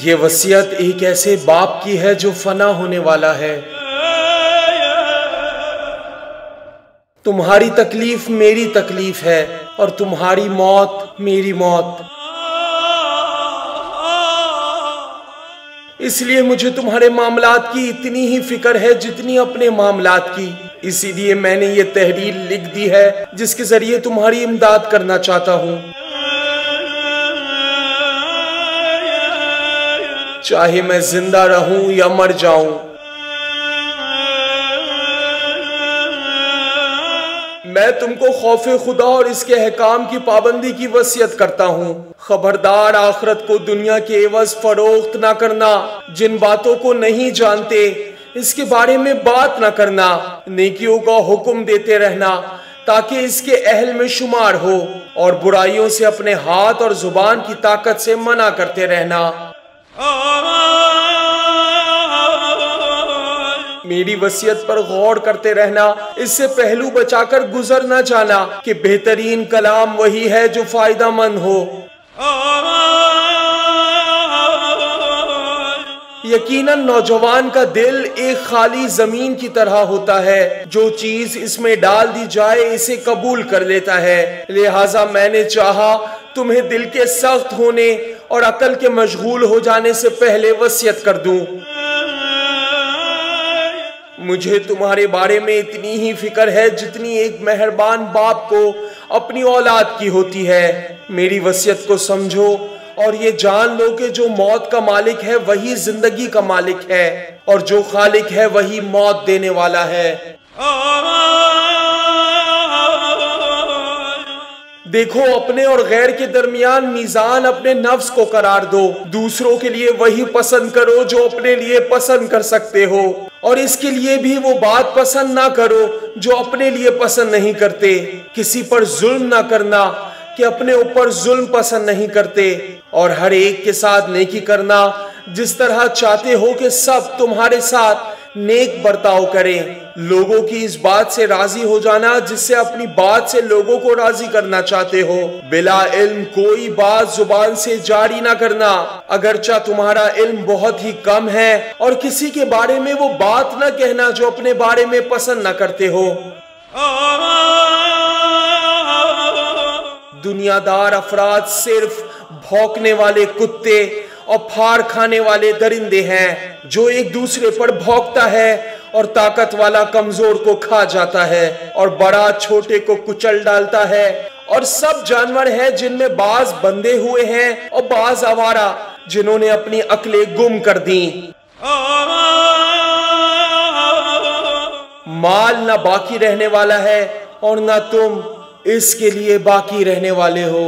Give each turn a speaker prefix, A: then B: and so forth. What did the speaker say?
A: یہ وصیت ایک ایسے باپ کی ہے جو فنا ہونے والا ہے۔ تمہاری تکلیف میری تکلیف ہے اور تمہاری موت میری موت، اس لیے مجھے تمہارے معاملات کی اتنی ہی فکر ہے جتنی اپنے معاملات کی۔ اسی لیے میں نے یہ تحریر لکھ دی ہے جس کے ذریعے تمہاری امداد کرنا چاہتا ہوں، چاہے میں زندہ رہوں یا مر جاؤں۔ میں تم کو خوف خدا اور اس کے احکام کی پابندی کی وصیت کرتا ہوں۔ خبردار، آخرت کو دنیا کے عوض فروخت نہ کرنا۔ جن باتوں کو نہیں جانتے اس کے بارے میں بات نہ کرنا۔ نیکیوں کا حکم دیتے رہنا تاکہ اس کے اہل میں شمار ہو، اور برائیوں سے اپنے ہاتھ اور زبان کی طاقت سے منع کرتے رہنا۔ میری وصیت پر غور کرتے رہنا، اس سے پہلو بچا کر گزر نہ جانا کہ بہترین کلام وہی ہے جو فائدہ مند ہو۔ یقیناً نوجوان کا دل ایک خالی زمین کی طرح ہوتا ہے، جو چیز اس میں ڈال دی جائے اسے قبول کر لیتا ہے۔ لہٰذا میں نے چاہا تمہیں دل کے سخت ہونے اور عقل کے مشغول ہو جانے سے پہلے وصیت کر دوں۔ مجھے تمہارے بارے میں اتنی ہی فکر ہے جتنی ایک مہربان باپ کو اپنی اولاد کی ہوتی ہے۔ میری وصیت کو سمجھو اور یہ جان لو کہ جو موت کا مالک ہے وہی زندگی کا مالک ہے، اور جو خالق ہے وہی موت دینے والا ہے۔ دیکھو، اپنے اور غیر کے درمیان میزان اپنے نفس کو قرار دو۔ دوسروں کے لیے وہی پسند کرو جو اپنے لیے پسند کر سکتے ہو، اور اس کے لیے بھی وہ بات پسند نہ کرو جو اپنے لیے پسند نہیں کرتے۔ کسی پر ظلم نہ کرنا کہ اپنے اوپر ظلم پسند نہیں کرتے، اور ہر ایک کے ساتھ نیکی کرنا جس طرح چاہتے ہو کہ سب تمہارے ساتھ نیک برتاؤ کریں۔ لوگوں کی اس بات سے راضی ہو جانا جس سے اپنی بات سے لوگوں کو راضی کرنا چاہتے ہو۔ بلا علم کوئی بات زبان سے جاری نہ کرنا، اگرچہ تمہارا علم بہت ہی کم ہے، اور کسی کے بارے میں وہ بات نہ کہنا جو اپنے بارے میں پسند نہ کرتے ہو۔ دنیا دار افراد صرف بھونکنے والے کتے اور پھاڑ کھانے والے درندے ہیں، جو ایک دوسرے پر بھونکتا ہے اور طاقت والا کمزور کو کھا جاتا ہے اور بڑا چھوٹے کو کچل ڈالتا ہے، اور سب جانور ہیں جن میں بعض بندھے ہوئے ہیں اور بعض آوارہ جنہوں نے اپنی عقلیں گم کر دیں۔ مال نہ باقی رہنے والا ہے اور نہ تم اس کے لیے باقی رہنے والے ہو۔